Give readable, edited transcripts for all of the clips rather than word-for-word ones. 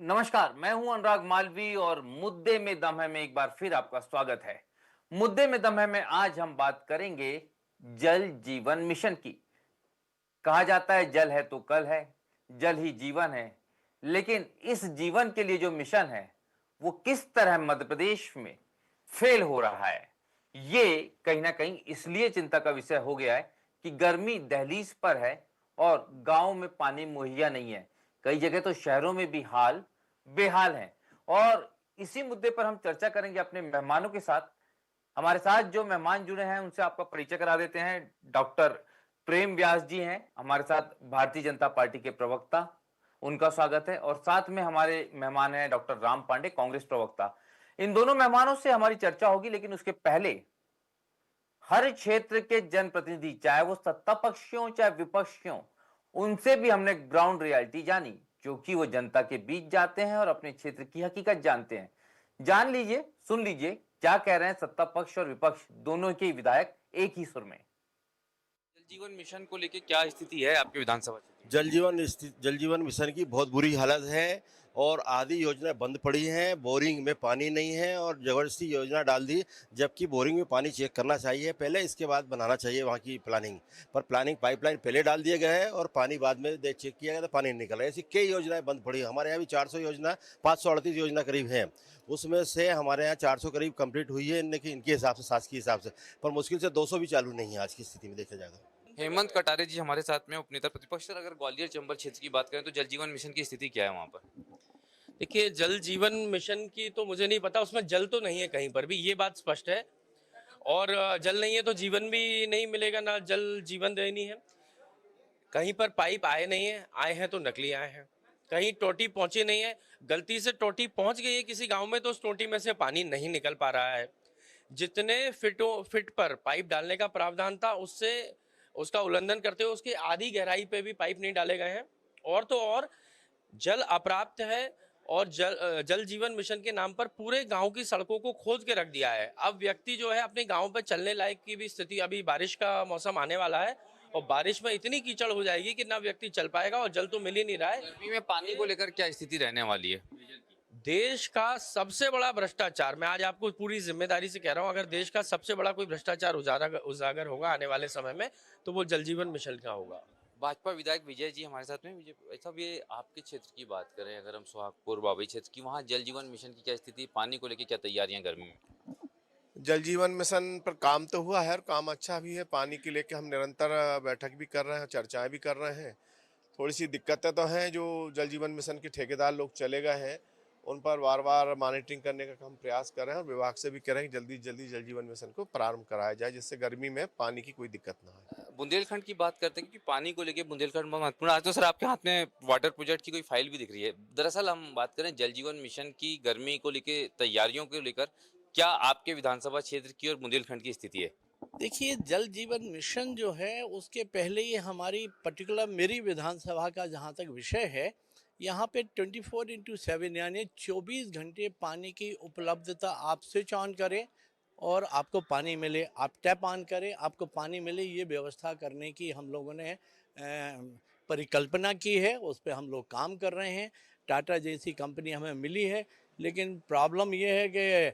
नमस्कार, मैं हूं अनुराग मालवी और मुद्दे में दम है में एक बार फिर आपका स्वागत है। मुद्दे में दम है में आज हम बात करेंगे जल जीवन मिशन की। कहा जाता है जल है तो कल है, जल ही जीवन है। लेकिन इस जीवन के लिए जो मिशन है वो किस तरह मध्य प्रदेश में फेल हो रहा है, ये कहीं ना कहीं इसलिए चिंता का विषय हो गया है कि गर्मी दहलीज पर है और गांव में पानी मुहैया नहीं है। कई जगह तो शहरों में भी हाल बेहाल हैं। और इसी मुद्दे पर हम चर्चा करेंगे अपने मेहमानों के साथ। हमारे साथ जो मेहमान जुड़े हैं उनसे आपका परिचय करा देते हैं। डॉक्टर प्रेम व्यास जी हैं हमारे साथ, भारतीय जनता पार्टी के प्रवक्ता, उनका स्वागत है। और साथ में हमारे मेहमान हैं डॉक्टर राम पांडे, कांग्रेस प्रवक्ता। इन दोनों मेहमानों से हमारी चर्चा होगी, लेकिन उसके पहले हर क्षेत्र के जनप्रतिनिधि, चाहे वो सत्ता पक्ष हो चाहे विपक्ष हो, उनसे भी हमने ग्राउंड रियलिटी जानी, क्योंकि वो जनता के बीच जाते हैं और अपने क्षेत्र की हकीकत जानते हैं। जान लीजिए, सुन लीजिए क्या कह रहे हैं सत्ता पक्ष और विपक्ष दोनों के विधायक एक ही सुर में। जल जीवन मिशन को लेके क्या स्थिति है आपके विधानसभा क्षेत्र जल जीवन मिशन की बहुत बुरी हालत है और आधी योजना बंद पड़ी है। बोरिंग में पानी नहीं है और जबरदस्ती योजना डाल दी, जबकि बोरिंग में पानी चेक करना चाहिए पहले, इसके बाद बनाना चाहिए वहाँ की प्लानिंग। पर प्लानिंग पाइपलाइन पहले डाल दिए गए हैं और पानी बाद में चेक किया गया तो पानी नहीं निकल रहा है। ऐसी कई योजनाएं बंद पड़ी। हमारे यहाँ भी 400 योजना, 538 योजना करीब है। उसमें से हमारे यहाँ 400 करीब कंप्लीट हुई है इनके हिसाब से, शासकीय हिसाब से, पर मुश्किल से 200 भी चालू नहीं है आज की स्थिति में देखा जाएगा। हेमंत कटारे जी हमारे साथ में, उपनेता प्रतिपक्ष। सर, अगर ग्वालियर चंबल क्षेत्र की बात करें तो जल जीवन मिशन की स्थिति क्या है वहाँ पर? देखिए, जल जीवन मिशन की तो मुझे नहीं पता, उसमें जल तो नहीं है कहीं पर भी, ये बात स्पष्ट है। और जल नहीं है तो जीवन भी नहीं मिलेगा, ना जल जीवन देनी है। कहीं पर पाइप आए नहीं है, आए हैं तो नकली आए हैं। कहीं टोटी पहुंची नहीं है, गलती से टोटी पहुंच गई है किसी गांव में तो उस टोटी में से पानी नहीं निकल पा रहा है। जितने फिट पर पाइप डालने का प्रावधान था उससे उसका उल्लंघन करते हुए उसकी आधी गहराई पे भी पाइप नहीं डाले गए हैं। और तो और जल अप्राप्त है और जल जीवन मिशन के नाम पर पूरे गांव की सड़कों को खोद के रख दिया है। अब व्यक्ति जो है अपने गांव पर चलने लायक की भी स्थिति, अभी बारिश का मौसम आने वाला है और बारिश में इतनी कीचड़ हो जाएगी कि ना व्यक्ति चल पाएगा और जल तो मिल ही नहीं रहा है। गर्मी में पानी को लेकर क्या स्थिति रहने वाली है? देश का सबसे बड़ा भ्रष्टाचार, मैं आज आपको पूरी जिम्मेदारी से कह रहा हूं, अगर देश का सबसे बड़ा कोई भ्रष्टाचार उजागर होगा आने वाले समय में तो वो जल जीवन मिशन का होगा। भाजपा विधायक विजय जी हमारे साथ में। विजय साहब, ये आपके क्षेत्र की बात करें, अगर हम सोहागपुर बाबई क्षेत्र की, वहाँ जल जीवन मिशन की क्या स्थिति, पानी को लेकर क्या तैयारियां गर्मी में? जल जीवन मिशन पर काम तो हुआ है और काम अच्छा भी है। पानी के लेके हम निरंतर बैठक भी कर रहे हैं, चर्चाएं भी कर रहे हैं। थोड़ी सी दिक्कतें तो हैं, जो जल जीवन मिशन के ठेकेदार लोग चले गए हैं उन पर बार बार मॉनिटरिंग करने का हम प्रयास कर रहे हैं और विभाग से भी कह रहे हैं कि जल्दी जल्दी जल जीवन मिशन को प्रारंभ कराया जाए, जिससे गर्मी में पानी की कोई दिक्कत ना आए। बुंदेलखंड की बात करते हैं क्योंकि पानी को लेकर बुंदेलखंड बहुत महत्वपूर्ण। आज तो सर आपके हाथ में वाटर प्रोजेक्ट की कोई फाइल भी दिख रही है। दरअसल हम बात करें जल जीवन मिशन की गर्मी को लेकर तैयारियों को लेकर, क्या आपके विधानसभा क्षेत्र की और बुंदेलखंड की स्थिति है? देखिए, जल जीवन मिशन जो है उसके पहले ये हमारी पर्टिकुलर मेरी विधानसभा का जहाँ तक विषय है, यहाँ पे 24/7 यानी 24 घंटे पानी की उपलब्धता, आप स्विच ऑन करें और आपको पानी मिले, आप टैप ऑन करें आपको पानी मिले, ये व्यवस्था करने की हम लोगों ने परिकल्पना की है। उस पर हम लोग काम कर रहे हैं। टाटा जैसी कंपनी हमें मिली है, लेकिन प्रॉब्लम ये है कि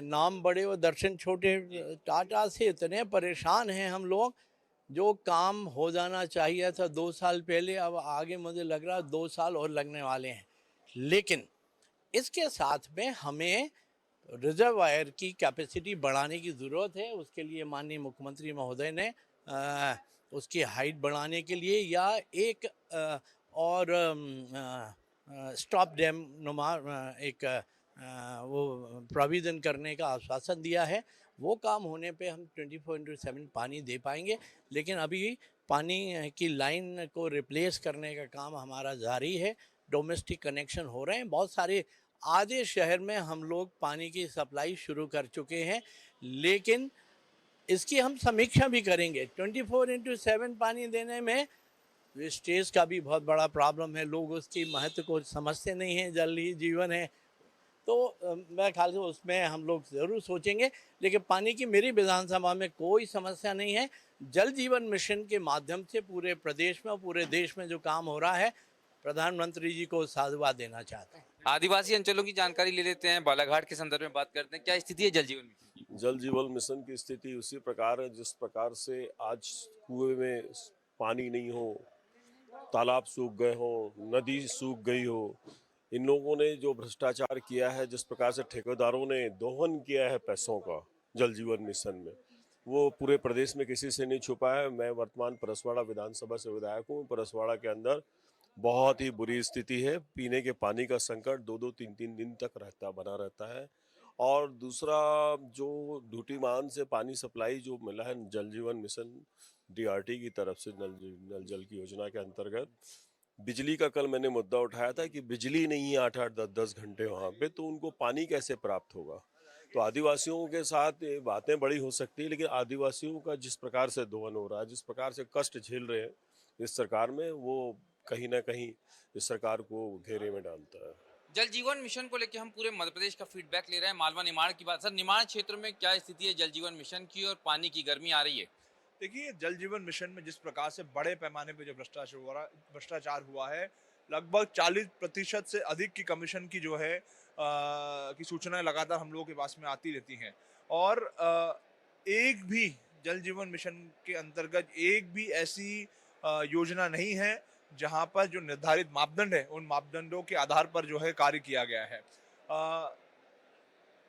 नाम बड़े और दर्शन छोटे। टाटा से इतने परेशान हैं हम लोग, जो काम हो जाना चाहिए था 2 साल पहले, अब आगे मुझे लग रहा है 2 साल और लगने वाले हैं। लेकिन इसके साथ में हमें रिजर्वायर की कैपेसिटी बढ़ाने की ज़रूरत है। उसके लिए माननीय मुख्यमंत्री महोदय ने उसकी हाइट बढ़ाने के लिए या एक और स्टॉप डैम नुमा एक वो प्रोविज़न करने का आश्वासन दिया है। वो काम होने पे हम 24/7 पानी दे पाएंगे। लेकिन अभी पानी की लाइन को रिप्लेस करने का काम हमारा जारी है। डोमेस्टिक कनेक्शन हो रहे हैं बहुत सारे। आधे शहर में हम लोग पानी की सप्लाई शुरू कर चुके हैं, लेकिन इसकी हम समीक्षा भी करेंगे। 24/7 पानी देने में वेस्टेज का भी बहुत बड़ा प्रॉब्लम है। लोग उसकी महत्व को समझते नहीं हैं। जल ही जीवन है, तो मैं ख्याल से उसमें हम लोग ज़रूर सोचेंगे। लेकिन पानी की मेरी विधानसभा में कोई समस्या नहीं है। जल जीवन मिशन के माध्यम से पूरे प्रदेश में और पूरे देश में जो काम हो रहा है, प्रधानमंत्री जी को साधुवाद देना चाहते हैं। आदिवासी अंचलों की जानकारी ले लेते हैं, बालाघाट के संदर्भ में बात करते हैं, क्या स्थिति है जल जीवन मिशन की? जल जीवन मिशन की स्थिति उसी प्रकार है जिस प्रकार से आज कुएं में पानी नहीं हो, तालाब सूख गए हो, नदी सूख गई हो। इन लोगों ने जो भ्रष्टाचार किया है, जिस प्रकार से ठेकेदारों ने दोहन किया है पैसों का जल जीवन मिशन में, वो पूरे प्रदेश में किसी से नहीं छुपा है। मैं वर्तमान परसवाड़ा विधानसभा से विधायक हूँ। परसवाड़ा के अंदर बहुत ही बुरी स्थिति है। पीने के पानी का संकट 2-2, 3-3 दिन तक बना रहता है। और दूसरा, जो डूटीमान से पानी सप्लाई जो मिला है जल जीवन मिशन डीआरटी की तरफ से, नल जल की योजना के अंतर्गत, बिजली का कल मैंने मुद्दा उठाया था कि बिजली नहीं है 8-8, 10-10 घंटे वहाँ पे, तो उनको पानी कैसे प्राप्त होगा। तो आदिवासियों के साथ ये बातें बड़ी हो सकती है, लेकिन आदिवासियों का जिस प्रकार से दोहन हो रहा है, जिस प्रकार से कष्ट झेल रहे हैं इस सरकार में, वो कहीं ना कहीं इस सरकार को घेरे में डालता है। जल जीवन मिशन को लेकर हम पूरे मध्य प्रदेश का फीडबैक ले रहे हैं। मालवा निमाड़ की बात, सर निमाड़ क्षेत्र में क्या स्थिति है जल जीवन मिशन की और पानी की गर्मी आ रही है? देखिए, जल जीवन मिशन में जिस प्रकार से बड़े पैमाने पे जो भ्रष्टाचार हुआ है, लगभग 40% से अधिक की कमीशन की जो है की सूचनाएं लगातार हम लोगों के पास में आती रहती हैं। और एक भी जल जीवन मिशन के अंतर्गत एक भी ऐसी योजना नहीं है जहां पर जो निर्धारित मापदंड है उन मापदंडों के आधार पर जो है कार्य किया गया है।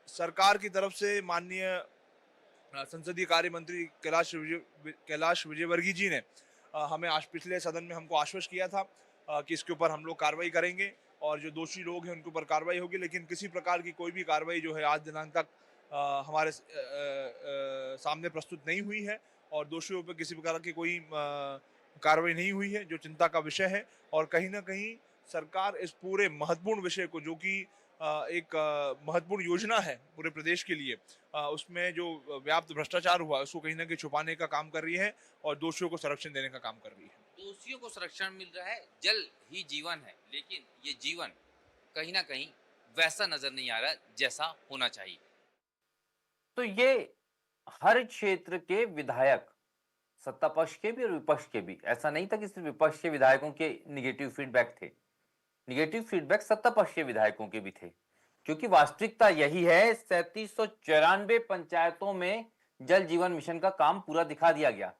सरकार की तरफ से माननीय संसदीय कार्य मंत्री कैलाश विजयवर्गीय जी ने हमें आज पिछले सदन में हमको आश्वस्त किया था कि इसके ऊपर हम लोग कार्रवाई करेंगे और जो दोषी लोग हैं उनके ऊपर कार्रवाई होगी। लेकिन किसी प्रकार की कोई भी कार्रवाई जो है आज दिनांक तक हमारे सामने प्रस्तुत नहीं हुई है और दोषियों पर किसी प्रकार की कोई कार्रवाई नहीं हुई है, जो चिंता का विषय है। और कहीं ना कहीं सरकार इस पूरे महत्वपूर्ण विषय को, जो कि एक महत्वपूर्ण योजना है पूरे प्रदेश के लिए, उसमें जो व्याप्त भ्रष्टाचार हुआ उसको कहीं ना कहीं छुपाने का काम कर रही है और दोषियों को संरक्षण देने का काम कर रही है। दोषियों को संरक्षण मिल रहा है, जल ही जीवन है, लेकिन ये जीवन कहीं ना कहीं वैसा नजर नहीं आ रहा जैसा होना चाहिए। तो ये हर क्षेत्र के विधायक, सत्ता पक्ष के भी और विपक्ष के भी, ऐसा नहीं था कि सिर्फ विपक्ष के विधायकों के निगेटिव फीडबैक थे। निगेटिव फीडबैक सत्ता पक्ष के विधायकों के भी थे, क्योंकि वास्तविकता यही है। 3794 पंचायतों में जल जीवन मिशन का काम पूरा दिखा दिया गया,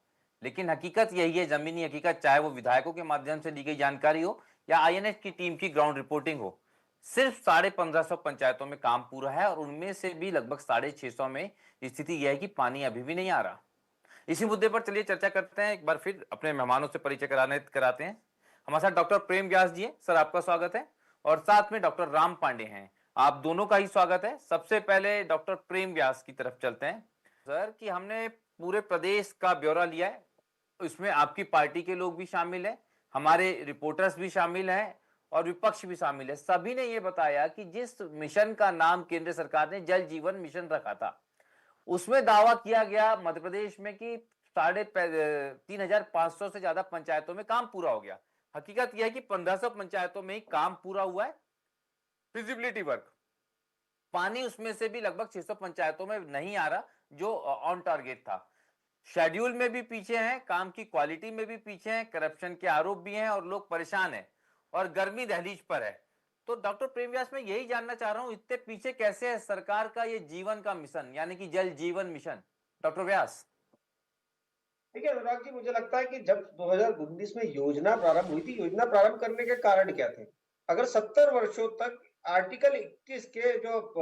लेकिन हकीकत यही है, जमीनी हकीकत, चाहे वो विधायकों के माध्यम से दी गई जानकारी हो या आईएनएस की टीम की ग्राउंड रिपोर्टिंग हो। सिर्फ 1550 पंचायतों में काम पूरा है और उनमें से भी लगभग 650 में स्थिति यह है कि पानी अभी भी नहीं आ रहा। इसी मुद्दे पर चलिए चर्चा करते हैं। एक बार फिर अपने मेहमानों से परिचय कराते हैं। हमारे साथ डॉक्टर प्रेम व्यास जी हैं, सर आपका स्वागत है। और साथ में डॉक्टर राम पांडे हैं, आप दोनों का ही स्वागत है। सबसे पहले डॉक्टर प्रेम व्यास की तरफ चलते हैं। सर, कि हमने पूरे प्रदेश का ब्यौरा लिया है, इसमें आपकी पार्टी के लोग भी शामिल है, हमारे रिपोर्टर्स भी शामिल हैं और विपक्ष भी शामिल है। सभी ने यह बताया कि जिस मिशन का नाम केंद्र सरकार ने जल जीवन मिशन रखा था, उसमें दावा किया गया मध्य प्रदेश में कि 3500 से ज्यादा पंचायतों में काम पूरा हो गया। हकीकत यह है कि 1500 पंचायतों में ही काम पूरा हुआ है, फिजिबिलिटी वर्क। पानी उसमें से भी लगभग 600 पंचायतों में नहीं आ रहा, जो ऑन टारगेट था। शेड्यूल में भी पीछे हैं, काम की क्वालिटी में भी पीछे हैं, करप्शन के आरोप भी हैं और लोग परेशान हैं और गर्मी दहलीज पर है। तो डॉक्टर प्रेम व्यास, मैं यही जानना चाह रहा हूं, इतने पीछे कैसे है सरकार का ये जीवन का मिशन, यानी कि जल जीवन मिशन? डॉक्टर व्यास। देखिए अनुराग जी, मुझे लगता है कि जब 2019 में योजना प्रारंभ हुई थी, योजना प्रारंभ करने के कारण क्या थे? अगर 70 वर्षों तक आर्टिकल 21 के जो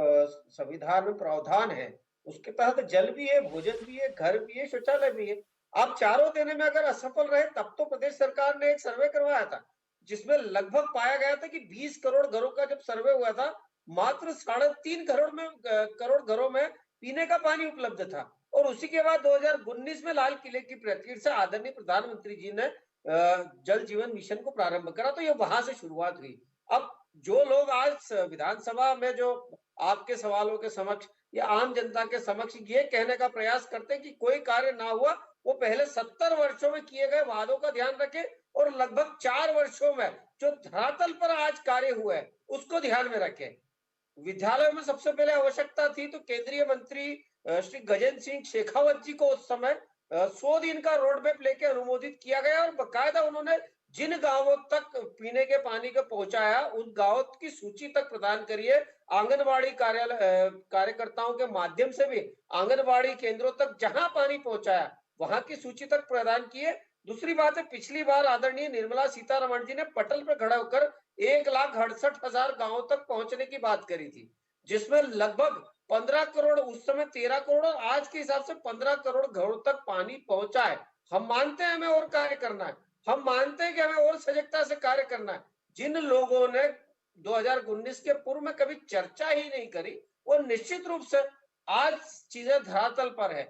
संविधान में प्रावधान है, उसके तहत जल भी है, भोजन भी है, घर भी है, शौचालय भी है, आप चारों देने में अगर असफल रहे, तब तो प्रदेश सरकार ने एक सर्वे करवाया था जिसमें लगभग पाया गया था कि 20 करोड़ घरों का जब सर्वे हुआ था, मात्र 3.5 करोड़ घरों में पीने का पानी उपलब्ध था। और उसी के बाद 2019 में लाल किले की प्राचीर से आदरणीय प्रधानमंत्री जी ने जल जीवन मिशन को प्रारंभ करा, तो ये वहां से शुरुआत हुई। अब जो लोग आज विधानसभा में जो आपके सवालों के समक्ष या आम जनता के समक्ष ये कहने का प्रयास करते हैं कि कोई कार्य ना हुआ, वो पहले 70 वर्षों में किए गए वादों का ध्यान रखें और लगभग 4 वर्षों में जो धरातल पर आज कार्य हुआ है उसको ध्यान में रखें। विद्यालयों में सबसे पहले आवश्यकता थी, तो केंद्रीय मंत्री श्री गजेंद्र सिंह शेखावत जी को उस समय 100 दिन का रोड मैप लेके अनुमोदित किया गया और बकायदा उन्होंने जिन गांवों तक पीने के पानी को पहुंचाया उन गांवों की सूची तक प्रदान करिए। आंगनबाड़ी कार्यकर्ताओं के माध्यम से भी आंगनबाड़ी केंद्रों तक जहां पानी पहुंचाया वहां की सूची तक प्रदान किए। दूसरी बात है, पिछली बार आदरणीय निर्मला सीतारमण जी ने पटल पर खड़ा होकर 1,68,000 गांवों तक पहुंचने की बात करी थी, जिसमें लगभग 15 करोड़, उस समय 13 करोड़ और आज के हिसाब से 15 करोड़ घरों तक पानी पहुंचा है। हम मानते हैं हमें और कार्य करना है, हम मानते हैं कि हमें और सजगता से कार्य करना है। जिन लोगों ने 2019 के पूर्व में कभी चर्चा ही नहीं करी, वो निश्चित रूप से आज चीजें धरातल पर है।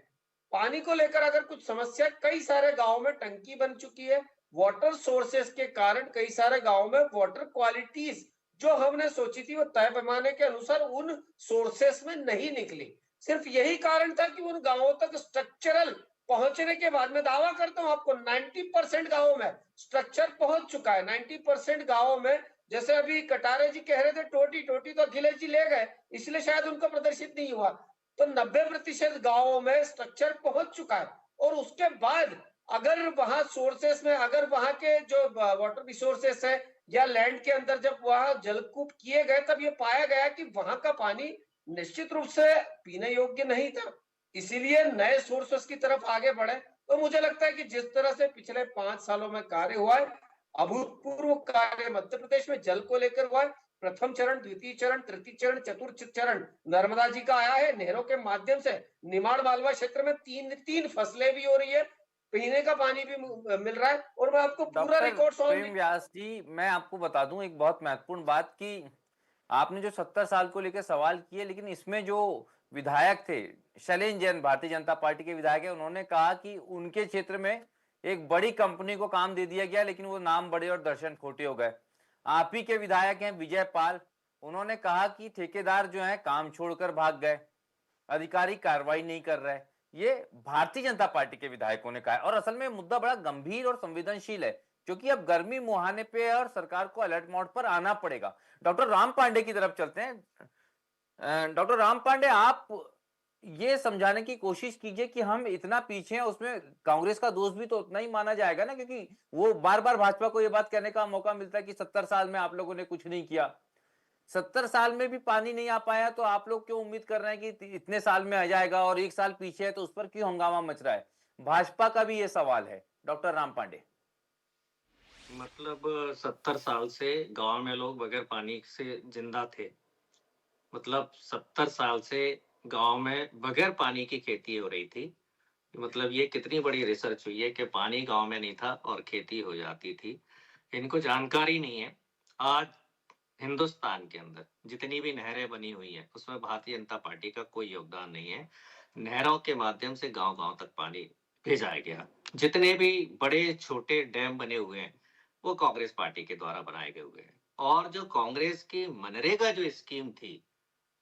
पानी को लेकर अगर कुछ समस्या, कई सारे गांवों में टंकी बन चुकी है, वाटर सोर्सेस के कारण कई सारे गांवों में वाटर क्वालिटीज जो हमने सोची थी वो तय पैमाने के अनुसार उन सोर्सेस में नहीं निकली। सिर्फ यही कारण था कि उन गांवों तक स्ट्रक्चरल पहुंचने के बाद, मैं दावा करता हूं आपको 90% गांवों में स्ट्रक्चर पहुंच चुका है। 90% गांवों में, जैसे अभी कटारे जी कह रहे थे टोटी टोटी तो अखिलेश जी ले गए, इसलिए शायद उनको प्रदर्शित नहीं हुआ, तो 90% गांवों में स्ट्रक्चर पहुंच चुका है। और उसके बाद अगर वहां सोर्सेस में, अगर वहां के जो वाटर रिसोर्सेस है या लैंड के अंदर जब वहां जलकूप किए गए, तब ये पाया गया कि वहां का पानी निश्चित रूप से पीने योग्य नहीं था, इसीलिए नए सोर्सेस की तरफ आगे बढ़े। तो मुझे लगता है कि जिस तरह से पिछले 5 सालों में कार्य हुआ है, अभूतपूर्व कार्य मध्य प्रदेश में जल को लेकर हुआ है। प्रथम चरण, द्वितीय चरण, तृतीय चरण, चतुर्थ चरण नर्मदा जी का आया है, नहरों के माध्यम से निमाड़ मालवा क्षेत्र में तीन फसलें भी हो रही है, पीने का पानी भी मिल रहा है। और मैं आपको पूरा डॉक्टर रिकॉर्ड प्रेम व्यास जी, मैं आपको बता दूं एक बहुत महत्वपूर्ण बात कि आपने जो 70 साल को लेकर सवाल किए, लेकिन इसमें जो विधायक थे, शैलेंद्र जैन भारतीय जनता पार्टी के विधायक है, उन्होंने कहा कि उनके क्षेत्र में एक बड़ी कंपनी को काम दे दिया गया, लेकिन वो नाम बड़े और दर्शन खोटे हो गए। आप ही के विधायक हैं विजय पाल, उन्होंने कहा कि ठेकेदार जो है काम छोड़कर भाग गए, अधिकारी कार्रवाई नहीं कर रहे। ये भारतीय जनता पार्टी के विधायकों ने कहा है, और असल में मुद्दा बड़ा गंभीर और संवेदनशील है, क्योंकि अब गर्मी मुहाने पे है और सरकार को अलर्ट मोड पर आना पड़ेगा। डॉक्टर राम पांडे की तरफ चलते हैं। डॉक्टर राम पांडे, आप ये समझाने की कोशिश कीजिए कि हम इतना पीछे हैं, उसमें कांग्रेस का दोष भी तो उतना ही माना जाएगा ना, क्योंकि वो बार बार भाजपा को ये बात कहने का मौका मिलता है कि 70 साल में आप लोगों ने कुछ नहीं किया। 70 साल में भी पानी नहीं आ पाया, तो आप लोग क्यों उम्मीद कर रहे हैं कि इतने साल में आ जाएगा, और एक साल पीछे है तो उस पर क्यों हंगामा मच रहा है? भाजपा का भी ये सवाल है। डॉक्टर राम पांडे। मतलब 70 साल से गांव में लोग बगैर पानी से जिंदा थे। मतलब 70 साल से गांव में बगैर पानी की खेती हो रही थी। मतलब ये कितनी बड़ी रिसर्च हुई है कि पानी गांव में नहीं था और खेती हो जाती थी। इनको जानकारी नहीं है। आज हिंदुस्तान के अंदर जितनी भी नहरें बनी हुई है उसमें भारतीय जनता पार्टी का कोई योगदान नहीं है। नहरों के माध्यम से गांव गांव तक पानी भेजाया गया। जितने भी बड़े छोटे डैम बने हुए हैं वो कांग्रेस पार्टी के द्वारा बनाए गए हुए हैं। और जो कांग्रेस की मनरेगा जो स्कीम थी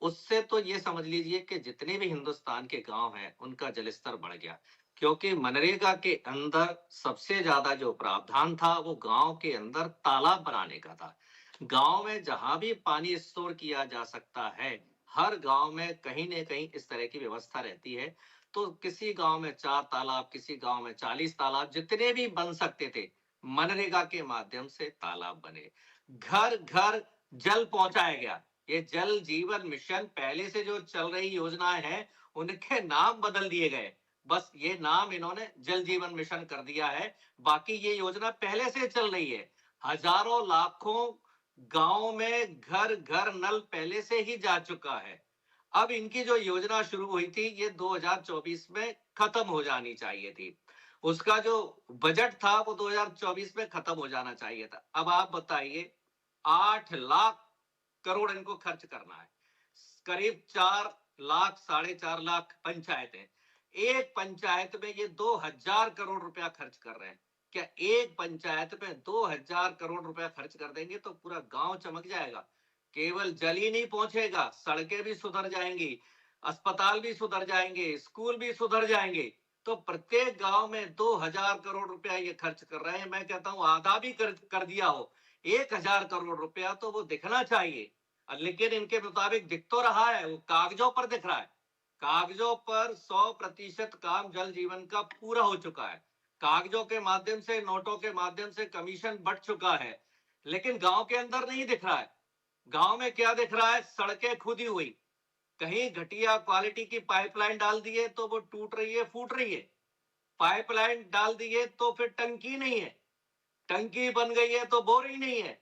उससे तो ये समझ लीजिए कि जितने भी हिंदुस्तान के गांव हैं उनका जलस्तर बढ़ गया, क्योंकि मनरेगा के अंदर सबसे ज्यादा जो प्रावधान था वो गांव के अंदर तालाब बनाने का था। गांव में जहां भी पानी स्टोर किया जा सकता है, हर गांव में कहीं न कहीं इस तरह की व्यवस्था रहती है। तो किसी गांव में 4 तालाब, किसी गांव में 40 तालाब, जितने भी बन सकते थे मनरेगा के माध्यम से तालाब बने। घर घर जल पहुंचाया गया। ये जल जीवन मिशन पहले से जो चल रही योजनाएं हैं उनके नाम बदल दिए गए, बस ये नाम इन्होंने जल जीवन मिशन कर दिया है। बाकी ये योजना पहले से चल रही है। हजारों लाखों गांव में घर घर नल पहले से ही जा चुका है। अब इनकी जो योजना शुरू हुई थी ये 2024 में खत्म हो जानी चाहिए थी। उसका जो बजट था वो 2024 में खत्म हो जाना चाहिए था। अब आप बताइए, 8 लाख करोड़ इनको खर्च करना है। करीब 4 लाख 4.5 लाख पंचायतें, एक पंचायत में ये 2000 करोड़ रुपया खर्च कर रहे हैं। क्या एक पंचायत में 2000 करोड़ रुपया खर्च कर देंगे तो पूरा गांव चमक जाएगा? केवल जल ही नहीं पहुंचेगा, सड़कें भी सुधर जाएंगी, अस्पताल भी सुधर जाएंगे, स्कूल भी सुधर जाएंगे। तो प्रत्येक गांव में 2000 करोड़ रुपया ये खर्च कर रहे हैं। मैं कहता हूं आधा भी कर दिया हो, 1000 करोड़ रुपया तो वो दिखना चाहिए। लेकिन इनके मुताबिक दिख तो रहा है, वो कागजों पर दिख रहा है। कागजों पर 100% काम जल जीवन का पूरा हो चुका है। कागजों के माध्यम से, नोटों के माध्यम से कमीशन बढ़ चुका है, लेकिन गांव के अंदर नहीं दिख रहा है। गांव में क्या दिख रहा है? सड़कें खुदी हुई, कहीं घटिया क्वालिटी की पाइपलाइन डाल दी है तो वो टूट रही है, फूट रही है। पाइपलाइन डाल दी है तो फिर टंकी नहीं है, टंकी बन गई है तो बोरिंग नहीं है,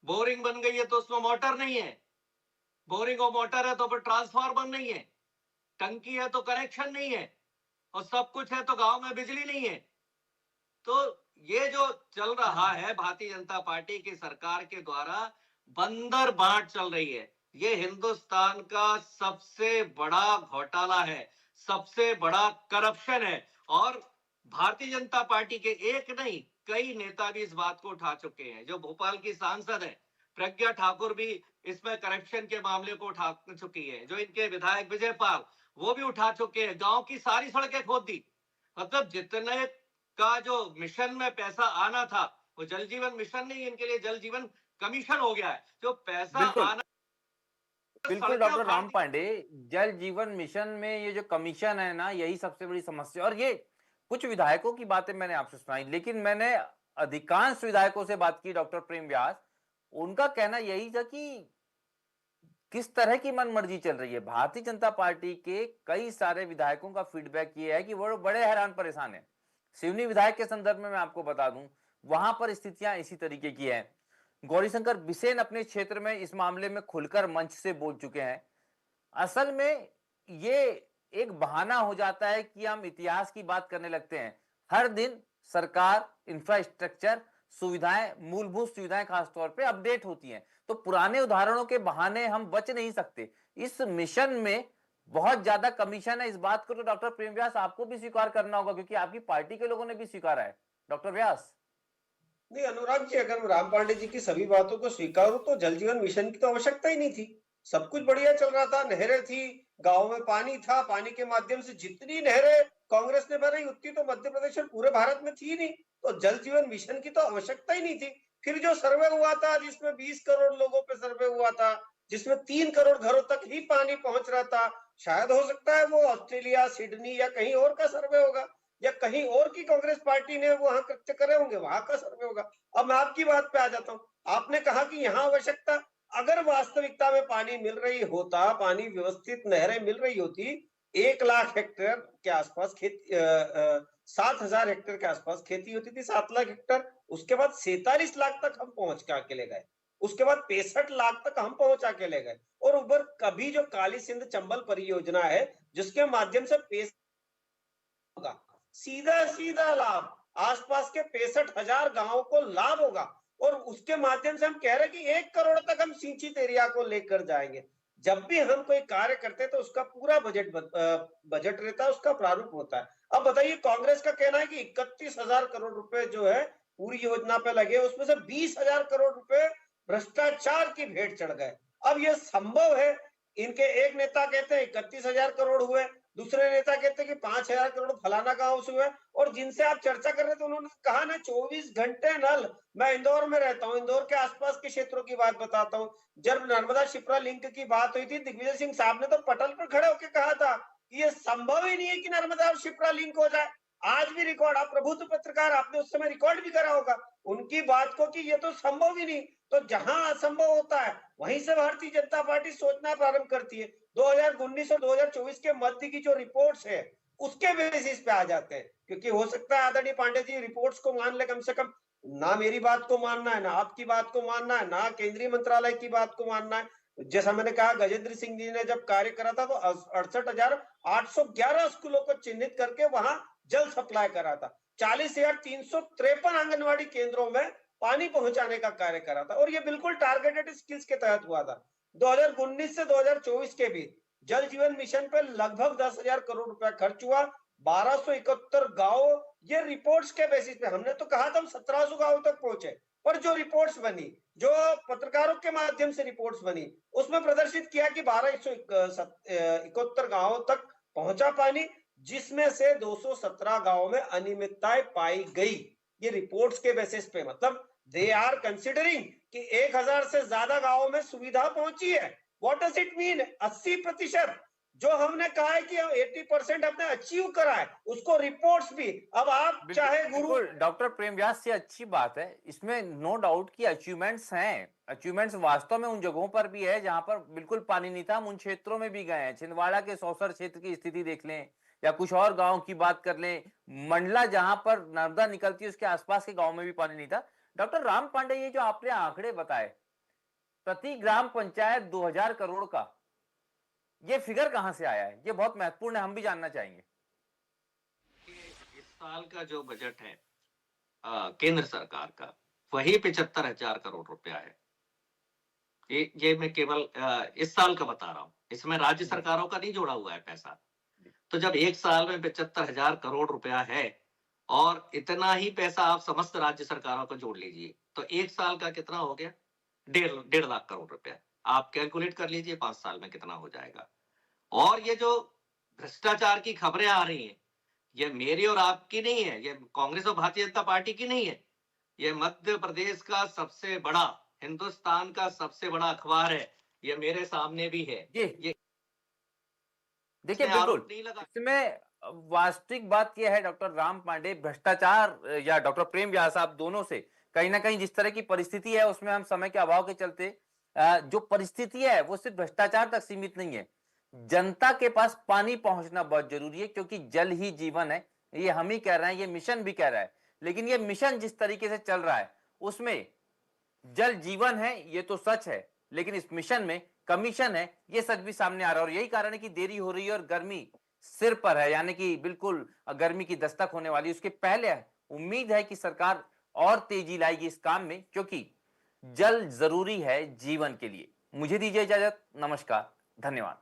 बोरिंग बन गई है तो उसमें मोटर नहीं है, बोरिंग और मोटर है तो फिर ट्रांसफार्मर नहीं है, टंकी है तो कनेक्शन नहीं है, और सब कुछ है तो गांव में बिजली नहीं है। तो ये जो चल रहा है भारतीय जनता पार्टी की सरकार के द्वारा, बंदर बांट चल रही है। ये हिंदुस्तान का सबसे बड़ा घोटाला है, सबसे बड़ा करप्शन है, और भारतीय जनता पार्टी के एक नहीं कई नेता भी इस बात को उठा चुके हैं। जो भोपाल की सांसद है प्रज्ञा ठाकुर भी इसमें करप्शन के मामले को उठा चुकी है। जो इनके विधायक विजय पाल, वो भी उठा चुके हैं। गांव की सारी सड़कें खोद दी। मतलब जितने का जो मिशन में पैसा आना था, वो जल जीवन मिशन नहीं, इनके लिए जल जीवन कमीशन हो गया है। जो पैसा बिल्कुल आना, बिल्कुल सड़कें डॉक्टर उखाड़ राम दी। पांडे, जल जीवन मिशन में ये जो कमीशन है ना, यही सबसे बड़ी समस्या। और ये कुछ विधायकों की बातें मैंने आपसे सुनाई, लेकिन मैंने अधिकांश विधायकों से बात की, डॉक्टर प्रेम व्यास, उनका कहना यही था कि किस तरह की मनमर्जी चल रही है। भारतीय जनता पार्टी के कई सारे विधायकों का फीडबैक ये है कि वो बड़े हैरान परेशान हैं। सिवनी विधायक के संदर्भ में मैं आपको बता दूं, वहां पर स्थितियां इसी तरीके की हैं। गौरीशंकर बिसेन अपने क्षेत्र में इस मामले में खुलकर मंच से बोल चुके हैं। असल में ये एक बहाना हो जाता है कि हम इतिहास की बात करने लगते हैं। हर दिन सरकार, इंफ्रास्ट्रक्चर, सुविधाएं, मूलभूत सुविधाएं खासतौर पे अपडेट होती हैं, तो पुराने उदाहरणों के बहाने हम बच नहीं सकते। इस मिशन में बहुत ज्यादा कमीशन है, इस बात को तो डॉक्टर प्रेम व्यास आपको भी स्वीकार करना होगा, क्योंकि आपकी पार्टी के लोगों ने भी स्वीकारा है। डॉक्टर व्यास। नहीं अनुराग जी, अगर राम पांडे जी की सभी बातों को स्वीकारूं तो जल जीवन मिशन की तो आवश्यकता ही नहीं थी। सब कुछ बढ़िया चल रहा था, नहरें थी, गांव में पानी था, पानी के माध्यम से जितनी नहरें कांग्रेस ने बनाई उतनी तो मध्य प्रदेश और पूरे भारत में थी नहीं, तो जल जीवन मिशन की तो आवश्यकता ही नहीं थी। फिर जो सर्वे हुआ था, जिसमें 20 करोड़ लोगों पे सर्वे हुआ था, जिसमें 3 करोड़ घरों तक ही पानी पहुंच रहा था, शायद हो सकता है वो ऑस्ट्रेलिया, सिडनी या कहीं और का सर्वे होगा, या कहीं और की कांग्रेस पार्टी ने वहां कृत्य करे होंगे, वहां का सर्वे होगा। अब मैं आपकी बात पे आ जाता हूँ। आपने कहा कि यहाँ आवश्यकता, अगर वास्तविकता में पानी मिल रही होता, पानी व्यवस्थित नहरें मिल रही होती, 1 लाख हेक्टेयर के आसपास खेती, 7,000 हेक्टेयर के आसपास खेती होती थी, 7 लाख हेक्टेयर, उसके बाद 47 लाख तक हम पहुंच के ले गए, उसके बाद 65 लाख तक हम पहुंचा के ले गए। और उधर कभी जो काली सिंध चंबल परियोजना है, जिसके माध्यम से होगा सीधा सीधा लाभ, आसपास के 65,000 गांवों को लाभ होगा, और उसके माध्यम से हम कह रहे हैं कि 1 करोड़ तक हम सिंचित एरिया को लेकर जाएंगे। जब भी हम कोई कार्य करते हैं तो उसका पूरा बजट रहता है, उसका प्रारूप होता है। अब बताइए, कांग्रेस का कहना है कि 31,000 करोड़ रुपए जो है पूरी योजना पे लगे, उसमें से 20,000 करोड़ रुपए भ्रष्टाचार की भेंट चढ़ गए। अब यह संभव है? इनके एक नेता कहते हैं 31,000 करोड़ हुए, दूसरे नेता कहते हैं कि 5,000 करोड़ फलाना गांव से हुए, और जिनसे आप चर्चा कर रहे थे उन्होंने कहा ना 24 घंटे नल। मैं इंदौर में रहता हूँ, इंदौर के आसपास के क्षेत्रों की बात बताता हूँ। जब नर्मदा शिप्रा लिंक की बात हुई थी, दिग्विजय सिंह साहब ने तो पटल पर खड़े होकर कहा था कि ये संभव ही नहीं है कि नर्मदा और शिप्रा लिंक हो जाए। आज भी रिकॉर्ड, आप प्रबुद्ध पत्रकार, आपने उस समय रिकॉर्ड भी करा होगा उनकी बात को कि ये तो संभव ही नहीं। तो जहां असंभव होता है वहीं से भारतीय जनता पार्टी सोचना प्रारंभ करती है। 2019 और 2024 के मध्य की जो रिपोर्ट्स है उसके बेसिस पे आ जाते हैं, क्योंकि हो सकता है आदरणीय पांडे जी रिपोर्ट्स को मान ले, कम से कम ना मेरी बात को मानना है, ना आपकी बात को मानना है, ना केंद्रीय मंत्रालय की बात को मानना है। जैसा मैंने कहा, गजेंद्र सिंह जी ने जब कार्य करा था तो 68,811 स्कूलों को चिन्हित करके वहां जल सप्लाई करा था, 40,353 आंगनबाड़ी केंद्रों में पानी पहुंचाने का कार्य करा था, और ये बिल्कुल टारगेटेड स्किल्स के तहत हुआ था। 2019 से 2024 के बीच जल जीवन मिशन पे लगभग 10,000 करोड़ रुपया खर्च हुआ, 1271 गांव, ये रिपोर्ट्स के बेसिस पे। हमने तो कहा था हम 1700 गांव तक पहुंचे, पर जो रिपोर्ट्स बनी, जो पत्रकारों के माध्यम से रिपोर्ट्स बनी, उसमें प्रदर्शित किया कि 1271 गांवों तक पहुंचा पानी, जिसमें से 217 गांवों में अनियमितताएं पाई गई। ये रिपोर्ट्स के बेसिस पे, मतलब दे आर कंसिडरिंग कि 1,000 से ज्यादा गांवों में सुविधा पहुंची है। What does it mean? 80%। जो हमने कहा है कि हम 80% हमने अचीव करा है, उसको रिपोर्ट्स भी, अब आप चाहे गुरु बिल्कुल डॉक्टर प्रेम व्यास से अच्छी बात है, इसमें नो डाउट कि अचीवमेंट्स हैं, अचीवमेंट्स वास्तव में उन जगहों पर भी है जहां पर बिल्कुल पानी नहीं था, हम उन क्षेत्रों में भी गए हैं। छिंदवाड़ा के सौसर क्षेत्र की स्थिति देख लें या कुछ और गांव की बात कर लें, मंडला जहां पर नर्मदा निकलती है उसके आसपास के गांव में भी पानी नहीं था। डॉक्टर राम पांडे, ये जो आपने आंकड़े बताए, प्रति ग्राम पंचायत 2000 करोड़ का, ये फिगर कहां से आया है? ये बहुत महत्वपूर्ण है, हम भी जानना चाहेंगे। कि इस साल का जो बजट है केंद्र सरकार का, वही 75,000 करोड़ रुपया है। ये मैं केवल इस साल का बता रहा हूँ, इसमें राज्य सरकारों का नहीं जोड़ा हुआ है पैसा। तो जब एक साल में 75,000 करोड़ रुपया है और इतना ही पैसा आप समस्त राज्य सरकारों को जोड़ लीजिए, तो एक साल का कितना हो गया? 1.5 लाख करोड़ रुपया। आप कैलकुलेट कर लीजिए 5 साल में कितना हो जाएगा। और ये जो भ्रष्टाचार की खबरें आ रही हैं, ये मेरी और आपकी नहीं है, ये कांग्रेस और भारतीय जनता पार्टी की नहीं है, ये मध्य प्रदेश का सबसे बड़ा, हिंदुस्तान का सबसे बड़ा अखबार है, ये मेरे सामने भी है। ये देखिए, इसमें आरोप बिल्कुल नहीं लगा। इसमें वास्तविक बात यह है डॉक्टर राम पांडे, भ्रष्टाचार या डॉक्टर प्रेम व्यास, आप दोनों से कहीं ना कहीं जिस तरह की परिस्थिति है उसमें हम समय के अभाव के चलते जो परिस्थिति है वो सिर्फ भ्रष्टाचार तक सीमित नहीं है। जनता के पास पानी पहुंचना बहुत जरूरी है, क्योंकि जल ही जीवन है। ये हम ही कह रहे हैं, ये मिशन भी कह रहा है, लेकिन ये मिशन जिस तरीके से चल रहा है उसमें जल जीवन है, ये तो सच है, लेकिन इस मिशन में कमीशन है, ये सच भी सामने आ रहा है। और यही कारण है कि देरी हो रही है और गर्मी सिर पर है, यानी कि बिल्कुल गर्मी की दस्तक होने वाली है। उसके पहले उम्मीद है कि सरकार और तेजी लाएगी इस काम में, क्योंकि जल जरूरी है जीवन के लिए। मुझे दीजिए इजाजत, नमस्कार, धन्यवाद।